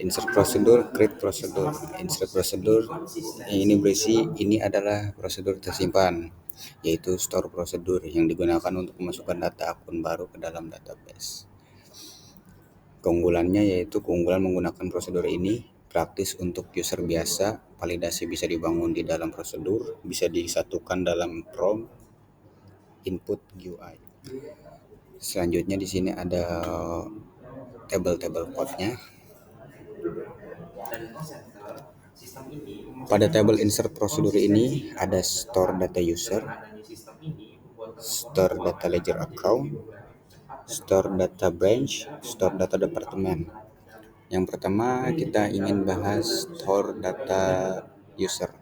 Insert prosedur, create prosedur. Insert prosedur ini berisi ini adalah prosedur tersimpan, yaitu store prosedur yang digunakan untuk memasukkan data akun baru ke dalam database. Keunggulannya yaitu keunggulan menggunakan prosedur ini praktis untuk user biasa, validasi bisa dibangun di dalam prosedur, bisa disatukan dalam prompt, input GUI. Selanjutnya di sini ada table code-nya. Pada table insert prosedur ini ada store data user, store data ledger account, store data branch, store data departemen. Yang pertama kita ingin bahas store data user.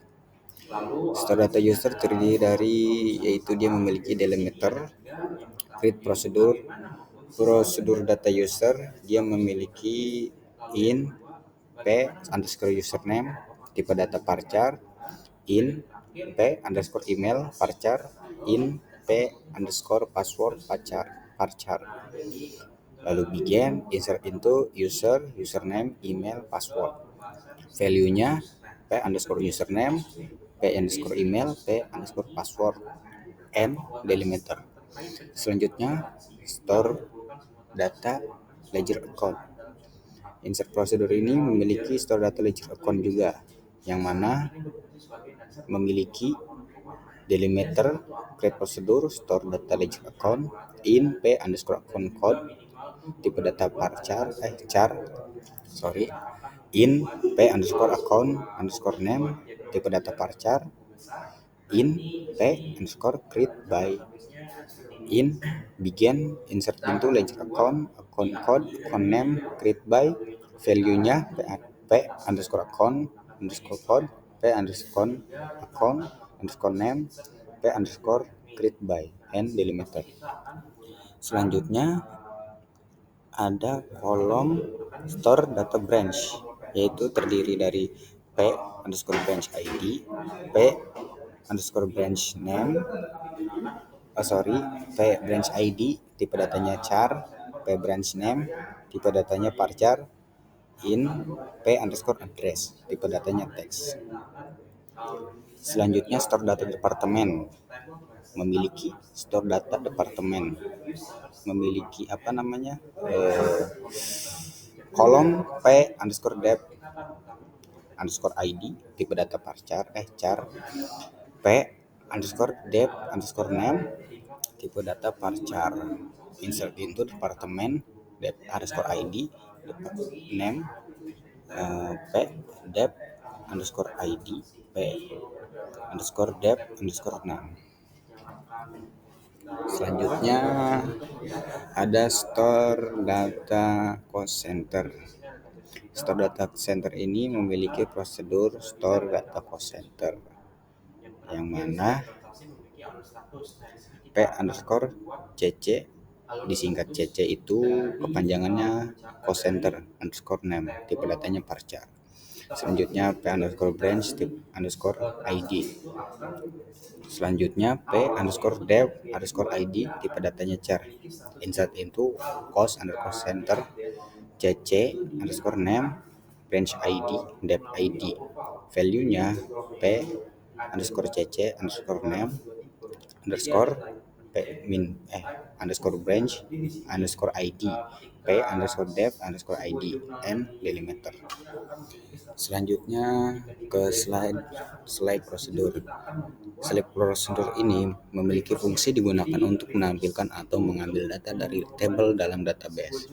Store data user terdiri dari yaitu dia memiliki delimiter, create prosedur data user, dia memiliki in p username, tipe data varchar, in p email varchar, in p password varchar. Lalu begin, insert into user, username, email, password. Value-nya p_username, p_email, p_password, and delimiter. Selanjutnya store data ledger account. Insert prosedur ini memiliki store data ledger account juga, yang mana memiliki delimiter, create prosedur, store data ledger account, in p_account code, tipe data char, in p_account name, tipe data varchar, in p_create by, in begin, insert into ledger account code, account name, create by, value-nya p_account code, p_account name, p_create by, and delimiter. Selanjutnya ada kolom store data branch, yaitu terdiri dari p_branch ID, p_branch name, p_branch ID, tipe datanya char, p_branch name, tipe datanya varchar, in p_address, tipe datanya text. Selanjutnya store data departemen, memiliki store data departemen, memiliki kolom p_dev_id, tipe data varchar char, p_dev_name, tipe data varchar. Insert into departemen, dev_id, name, p_dev_id, p_dev_name. Selanjutnya ada store data cost center. Store data center ini memiliki prosedur store data cost center, yang mana p_cc, disingkat cc itu kepanjangannya cost center _name, tipe datanya varchar. Selanjutnya p_branch _id. Selanjutnya p_dev_id, tipe datanya char. Insert into cost _center cc_name, branch id, dev id. Value-nya p_cc_name _branch _id, p_dev_id, and delimiter. Selanjutnya ke slide prosedur. Select prosedur ini memiliki fungsi digunakan untuk menampilkan atau mengambil data dari tabel dalam database.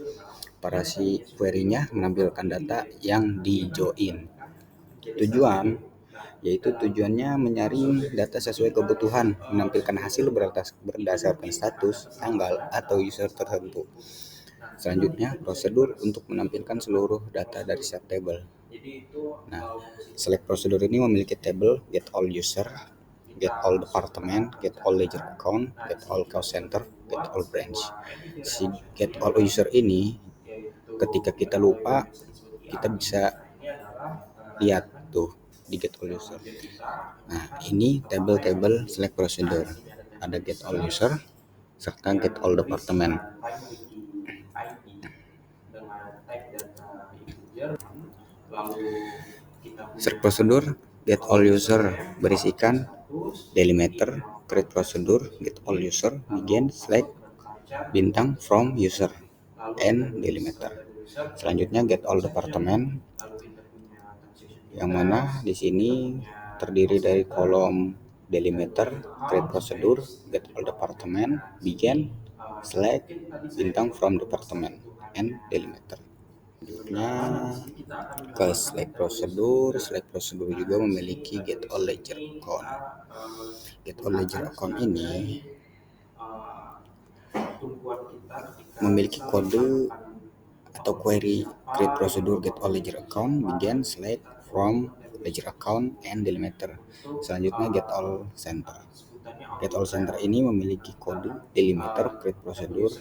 Para si query-nya menampilkan data yang di-join. Tujuannya menyaring data sesuai kebutuhan, menampilkan hasil berdasarkan status, tanggal, atau user tertentu. Selanjutnya, prosedur untuk menampilkan seluruh data dari set table. Nah, select prosedur ini memiliki table get all user, get all department, get all ledger account, get all cost center, get all branch. Si get all user ini ketika kita lupa, kita bisa lihat tuh di get all user. Nah, ini table select procedure. Ada get all user serta get all department. Set prosedur get all user berisikan delimiter create prosedur get all user begin select bintang from user and delimiter. Selanjutnya get all department yang mana di sini terdiri dari kolom delimiter create prosedur get all department begin select bintang from department and delimiter. Selanjutnya ke select prosedur juga memiliki get all ledger account. Get all ledger account ini memiliki kode atau query create prosedur get all ledger account begin select from ledger account and delimiter. Selanjutnya get all center. Get all center ini memiliki kode delimiter create prosedur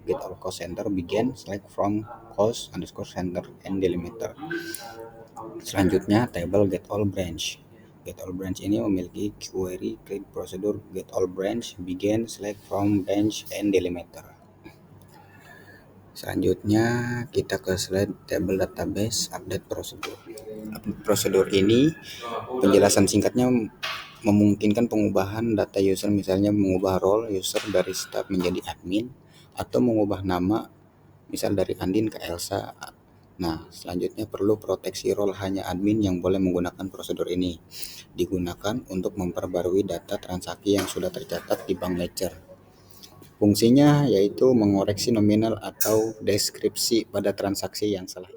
get all cost center begin select from cost underscore center and delimiter. Selanjutnya table get all branch. Get all branch ini memiliki query create prosedur get all branch begin select from branch and delimiter. Selanjutnya kita ke slide table database update prosedur. Update prosedur ini penjelasan singkatnya memungkinkan pengubahan data user, misalnya mengubah role user dari staff menjadi admin atau mengubah nama misal dari Andin ke Elsa. Nah, selanjutnya perlu proteksi role, hanya admin yang boleh menggunakan prosedur ini. Digunakan untuk memperbarui data transaksi yang sudah tercatat di bank ledger. Fungsinya yaitu mengoreksi nominal atau deskripsi pada transaksi yang salah.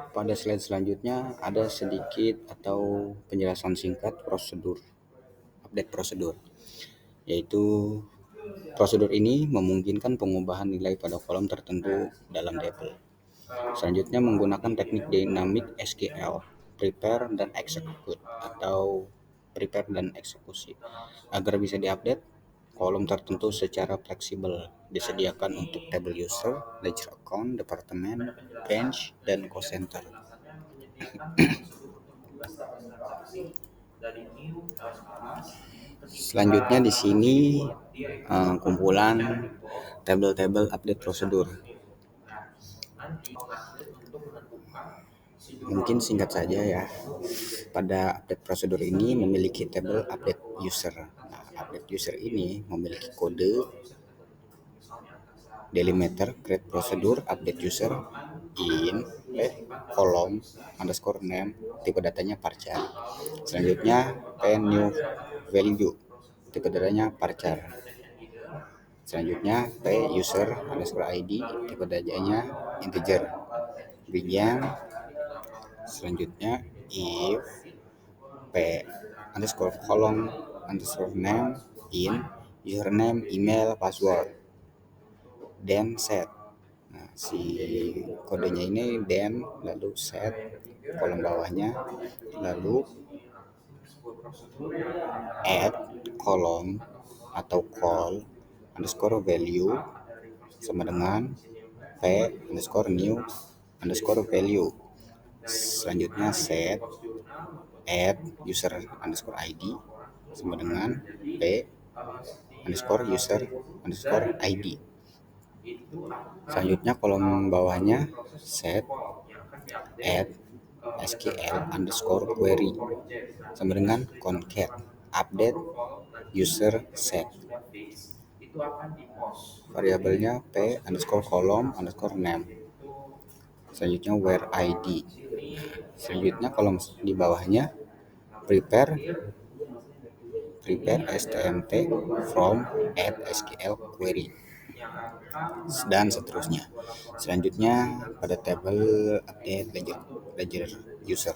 Pada slide selanjutnya ada sedikit atau penjelasan singkat prosedur, update prosedur, yaitu prosedur ini memungkinkan pengubahan nilai pada kolom tertentu dalam tabel. Selanjutnya menggunakan teknik dynamic SQL, prepare dan execute atau prepare dan eksekusi, agar bisa diupdate kolom tertentu secara fleksibel. Disediakan untuk table user, ledger account, departemen, branch, dan cost center. Selanjutnya di sini kumpulan tabel-tabel update prosedur. Mungkin singkat saja ya. Pada update prosedur ini memiliki tabel update user. Nah, update user ini memiliki kode delimiter create prosedur update user in kolom underscore name tipe datanya varchar. Selanjutnya new value tipe datanya varchar. Selanjutnya user underscore id tipe datanya integer. Begin. Selanjutnya if p underscore kolom underscore name in username email password then set. Nah, si kodenya ini then lalu set kolom bawahnya lalu add kolom atau call underscore value sama dengan p underscore new underscore value. Selanjutnya set add user underscore id sama dengan p underscore user underscore id. Selanjutnya kolom bawahnya set add SQL underscore query sama dengan concat update user set. Variabelnya p underscore kolom underscore name. Selanjutnya where id. Selanjutnya kolom di bawahnya prepare stmt from add SQL query dan seterusnya. Selanjutnya pada tabel update ledger user.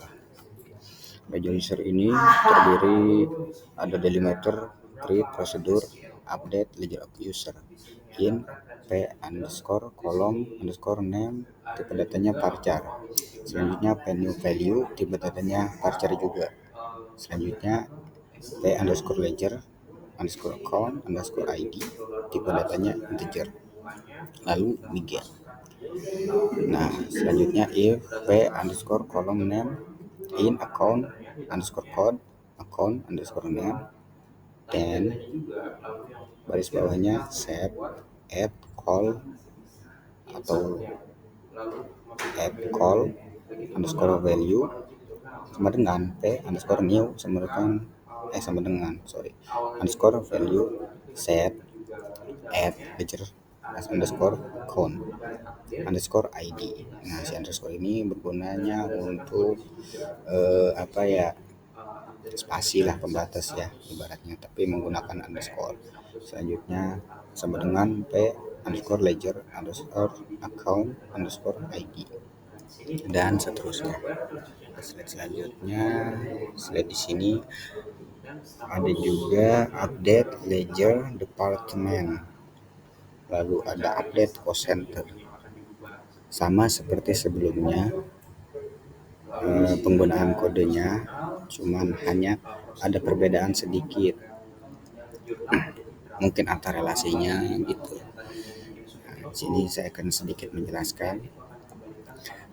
Ledger user ini terdiri ada delimiter create prosedur update ledger user in p underscore kolom underscore name tipe datanya varchar. Selanjutnya p new value tipe datanya varchar juga. Selanjutnya p underscore ledger underscore account underscore id tipe datanya integer. Lalu begin. Nah, selanjutnya if p underscore kolom name in account underscore code account underscore name then baris bawahnya set add call atau add call underscore value sama dengan p underscore new sama dengan underscore value set add ledger underscore count underscore id. Nah, si underscore ini bergunanya untuk apa ya, spasi lah, pembatas ya ibaratnya, tapi menggunakan underscore. Selanjutnya sama dengan p underscore ledger underscore account underscore id dan seterusnya. Slide selanjutnya, slide di sini ada juga update ledger department, lalu ada update cost center. Sama seperti sebelumnya, penggunaan kodenya cuman hanya ada perbedaan sedikit mungkin antar relasinya gitu. Nah, sini saya akan sedikit menjelaskan.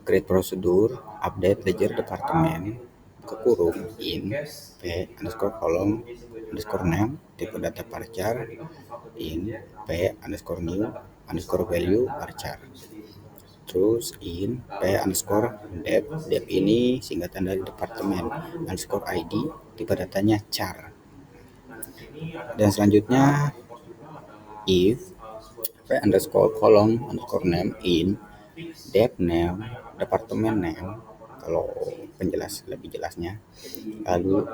Create prosedur update ledger department kekurung in p underscore column underscore name tipe data varchar in p underscore new underscore value varchar. Terus in p underscore dep ini singkatan dari departemen underscore id tipe datanya char. Dan selanjutnya if p underscore column underscore name in dep name departemen name kalau lebih jelasnya, lalu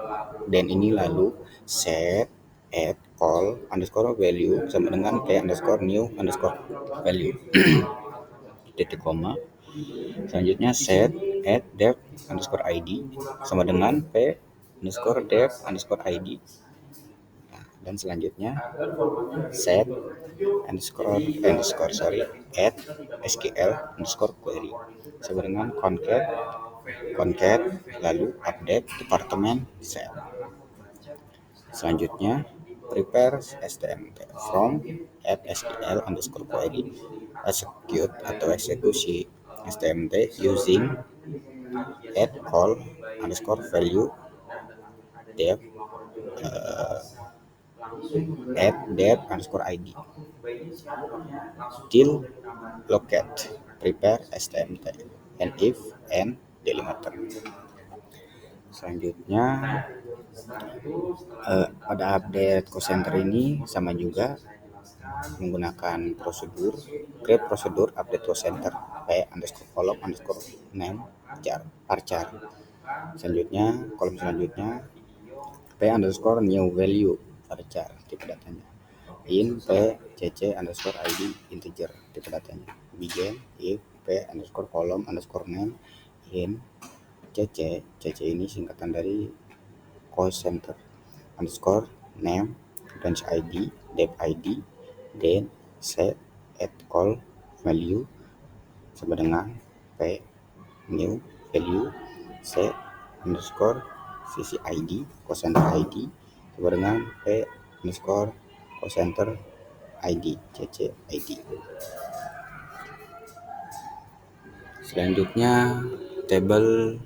dan ini lalu set add call underscore value sama dengan p underscore new underscore value titik koma. Selanjutnya set add dep underscore id sama dengan p underscore dep underscore id. Nah, dan selanjutnya set add sql underscore query sama dengan concat lalu update departemen set. Selanjutnya prepare stmt from add sql underscore query execute atau eksekusi stmt using add call underscore value dep add dep underscore id till locate prepare stmt and if and delimiter. Selanjutnya pada update cost center ini sama juga menggunakan prosedur create prosedur update cost center p underscore column underscore name varchar. Selanjutnya kolom selanjutnya p underscore new value varchar tipe datanya in p cc underscore id integer tipe datanya begin if p underscore column underscore name in cc ini singkatan dari cost center underscore name branch id dep id then set add call value sama dengan p new value set underscore cc id cost center id sama dengan p underscore cost center id cc id. Selanjutnya table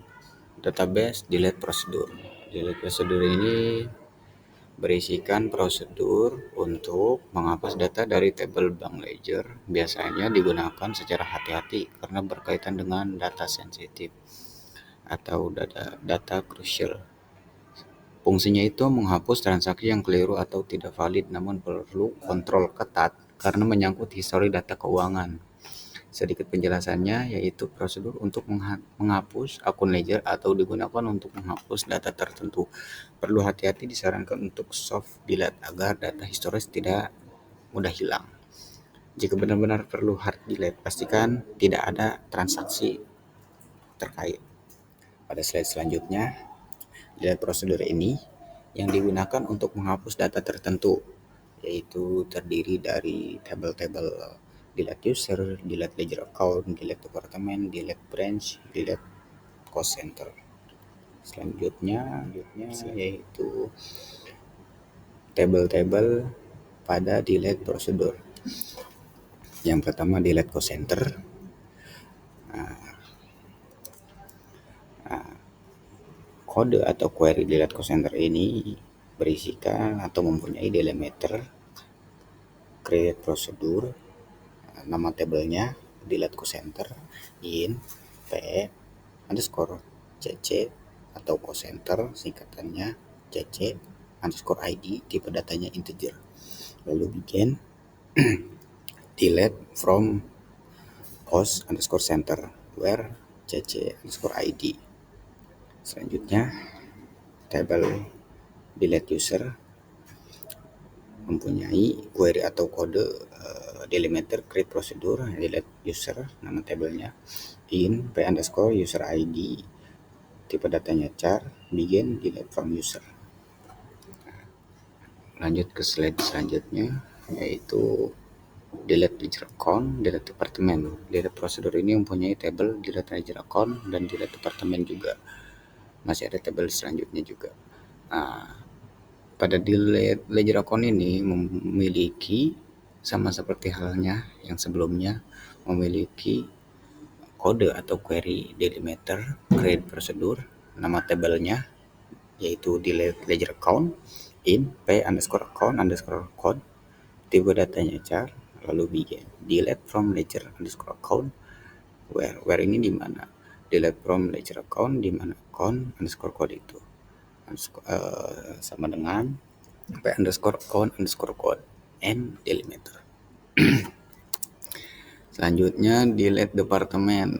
database delete prosedur. Delete prosedur ini berisikan prosedur untuk menghapus data dari tabel bank ledger. Biasanya digunakan secara hati-hati karena berkaitan dengan data sensitif atau data krusial. Fungsinya itu menghapus transaksi yang keliru atau tidak valid, namun perlu kontrol ketat karena menyangkut histori data keuangan. Sedikit penjelasannya, yaitu prosedur untuk menghapus akun ledger atau digunakan untuk menghapus data tertentu. Perlu hati-hati, disarankan untuk soft delete agar data historis tidak mudah hilang. Jika benar-benar perlu hard delete, pastikan tidak ada transaksi terkait. Pada slide selanjutnya, delete prosedur ini yang digunakan untuk menghapus data tertentu, yaitu terdiri dari tabel-tabel delete user, delete ledger account, delete departemen, delete branch, delete cost center. Selanjutnya yaitu tabel-tabel pada delete prosedur. Yang pertama delete cost center. Kode atau query delete cost center ini berisikan atau mempunyai delimiter, create prosedur, nama tabelnya, delete center in p underscore cc atau center singkatannya cc underscore id, tipe datanya integer. Lalu begin delete from post underscore center where cc underscore id. Selanjutnya table delete user mempunyai query atau kode delimiter create procedure delete user, nama tabelnya in p underscore user id, tipe datanya char, begin delete from user. Lanjut ke slide selanjutnya, yaitu delete ledger account, delete departemen. Delete prosedur ini mempunyai table delete ledger account dan delete departemen juga. Masih ada tabel selanjutnya juga. Pada delete ledger account ini memiliki sama seperti halnya yang sebelumnya, memiliki kode atau query delimiter create prosedur, nama tabelnya yaitu delete ledger account in p underscore account underscore code, tipe datanya char, lalu begin delete from ledger underscore account where ini di mana, delete from ledger account di mana account underscore code itu sama dengan p underscore account underscore code and delimiter. Selanjutnya delete departemen.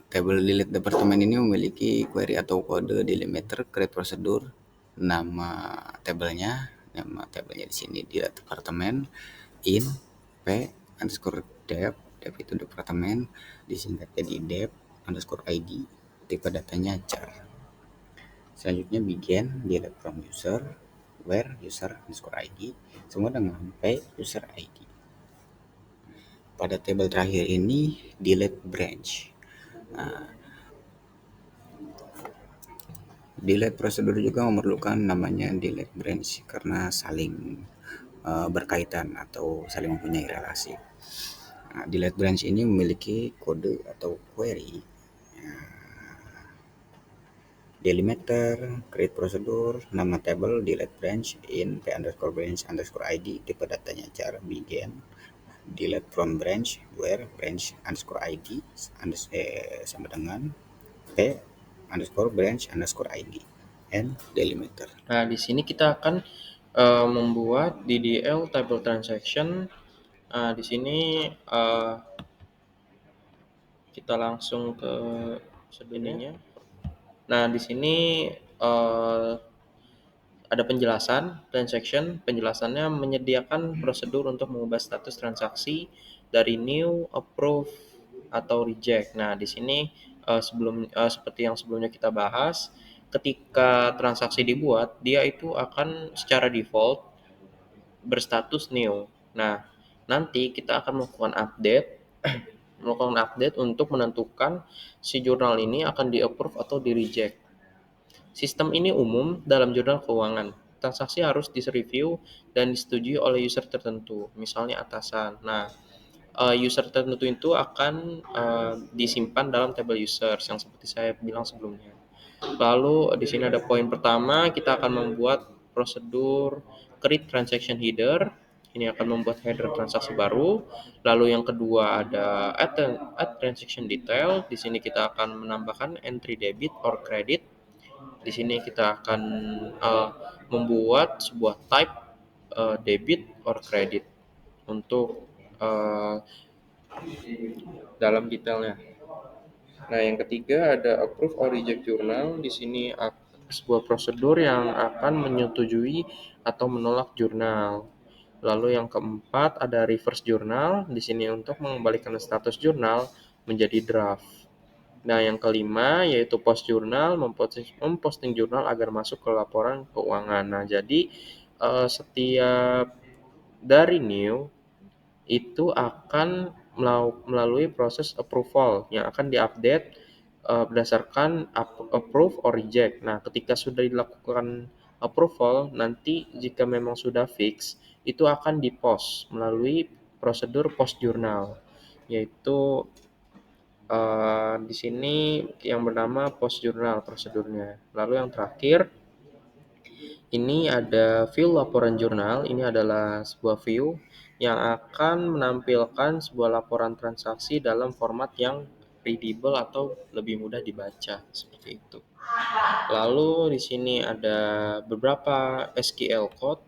Table delete departemen ini memiliki query atau kode delimiter create prosedur, nama tabelnya di sini delete departemen in p underscore dev itu departemen, disingkat jadi dev underscore id, tipe datanya char. Selanjutnya begin delete from user where user underscore id, semua dengan p user id. Pada tabel terakhir ini delete branch. Delete prosedur juga memerlukan namanya delete branch karena saling berkaitan atau saling mempunyai relasi. Delete branch ini memiliki kode atau query delimiter create prosedur, nama table delete branch in p underscore branch underscore id, tipe datanya char, begin delete from branch where branch underscore id sama dengan p underscore branch underscore id and delimiter. Nah, di sini kita akan membuat DDL table transaction. Di sini kita langsung ke ininya. Nah, di sini ada penjelasan transaction. Penjelasannya menyediakan prosedur untuk mengubah status transaksi dari new, approve, atau reject. Nah, di sini seperti yang sebelumnya kita bahas, ketika transaksi dibuat, dia itu akan secara default berstatus new. Nah, nanti kita akan melakukan update untuk menentukan si jurnal ini akan di-approve atau di-reject. Sistem ini umum dalam jurnal keuangan. Transaksi harus direview dan disetujui oleh user tertentu, misalnya atasan. Nah, user tertentu itu akan disimpan dalam table users yang seperti saya bilang sebelumnya. Lalu di sini ada poin pertama, kita akan membuat prosedur create transaction header. Ini akan membuat header transaksi baru. Lalu yang kedua ada add transaction detail. Di sini kita akan menambahkan entry debit or credit. Di sini kita akan membuat sebuah type debit or credit untuk dalam detailnya. Nah, yang ketiga ada approve or reject journal. Di sini sebuah prosedur yang akan menyetujui atau menolak jurnal. Lalu yang keempat ada reverse journal. Di sini untuk mengembalikan status jurnal menjadi draft. Nah, yang kelima yaitu post jurnal, memposting jurnal agar masuk ke laporan keuangan. Nah, jadi setiap dari new itu akan melalui proses approval yang akan diupdate berdasarkan approve or reject. Nah, ketika sudah dilakukan approval, nanti jika memang sudah fix, itu akan dipost melalui prosedur post jurnal, yaitu di sini yang bernama post jurnal prosedurnya. Lalu yang terakhir, ini ada view laporan jurnal. Ini adalah sebuah view yang akan menampilkan sebuah laporan transaksi dalam format yang readable atau lebih mudah dibaca seperti itu. Lalu di sini ada beberapa SQL code.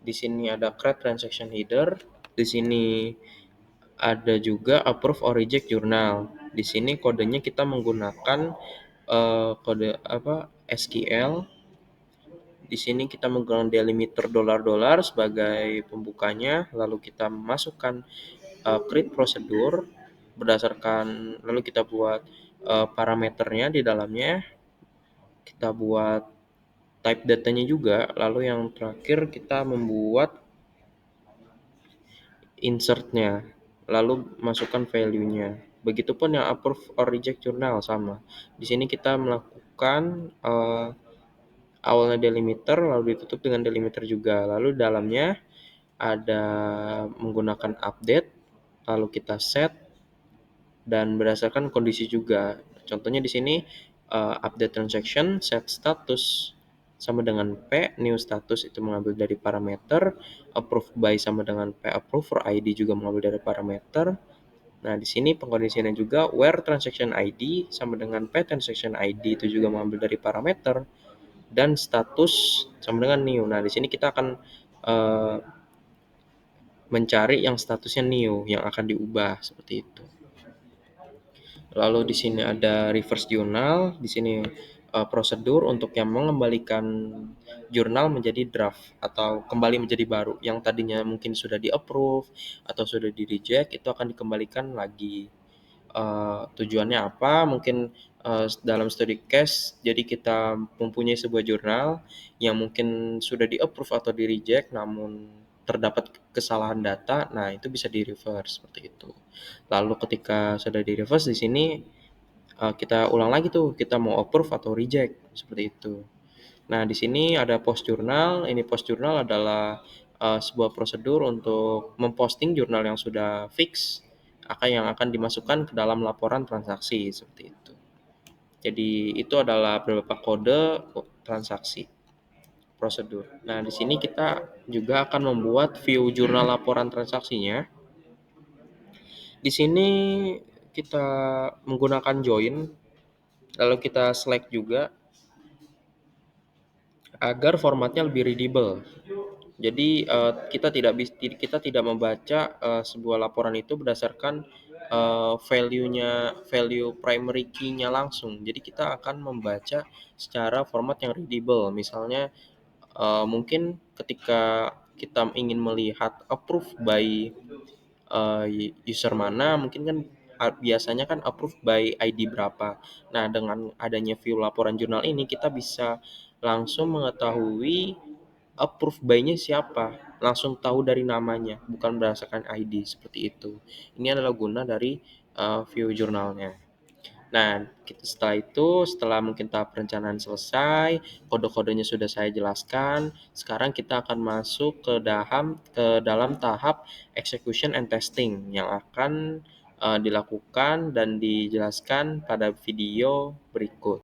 Di sini ada create transaction header. Di sini ada juga approve or reject journal. Di sini kodenya kita menggunakan kode SQL. Di sini kita menggunakan delimiter dolar-dolar sebagai pembukanya, lalu kita masukkan create prosedur lalu kita buat parameternya di dalamnya, kita buat type datanya juga, lalu yang terakhir kita membuat insert-nya, lalu masukkan value-nya. Begitupun yang approve or reject journal sama. Di sini kita melakukan awalnya delimiter, lalu ditutup dengan delimiter juga. Lalu dalamnya ada menggunakan update, lalu kita set, dan berdasarkan kondisi juga. Contohnya di sini update transaction, set status sama dengan P, new status itu mengambil dari parameter, approve by sama dengan P approver ID juga mengambil dari parameter. Nah, di sini pengkondisiannya juga where transaction ID sama dengan P transaction ID itu juga mengambil dari parameter, dan status sama dengan new. Nah, di sini kita akan mencari yang statusnya new yang akan diubah seperti itu. Lalu di sini ada reverse journal, di sini prosedur untuk yang mengembalikan jurnal menjadi draft atau kembali menjadi baru. Yang tadinya mungkin sudah di-approve atau sudah di-reject itu akan dikembalikan lagi. Tujuannya apa? Mungkin dalam study case, jadi kita mempunyai sebuah jurnal yang mungkin sudah di-approve atau di-reject, namun terdapat kesalahan data, nah itu bisa di-reverse seperti itu. Lalu ketika sudah di-reverse di sini kita ulang lagi tuh, kita mau approve atau reject seperti itu. Nah, di sini ada post journal. Ini post journal adalah sebuah prosedur untuk memposting jurnal yang sudah fix yang akan dimasukkan ke dalam laporan transaksi seperti itu. Jadi itu adalah beberapa kode transaksi prosedur. Nah, di sini kita juga akan membuat view jurnal laporan transaksinya. Di sini kita menggunakan join, lalu kita select juga agar formatnya lebih readable. Jadi kita tidak membaca sebuah laporan itu berdasarkan value primary key-nya langsung. Jadi kita akan membaca secara format yang readable. Misalnya mungkin ketika kita ingin melihat approve by user mana, mungkin kan biasanya kan approve by ID berapa. Nah, dengan adanya view laporan jurnal ini kita bisa langsung mengetahui approve by-nya siapa, langsung tahu dari namanya, bukan berdasarkan ID seperti itu. Ini adalah guna dari view jurnalnya. Nah, setelah mungkin tahap perencanaan selesai, kode-kodenya sudah saya jelaskan, sekarang kita akan masuk ke dalam tahap execution and testing yang akan dilakukan dan dijelaskan pada video berikut.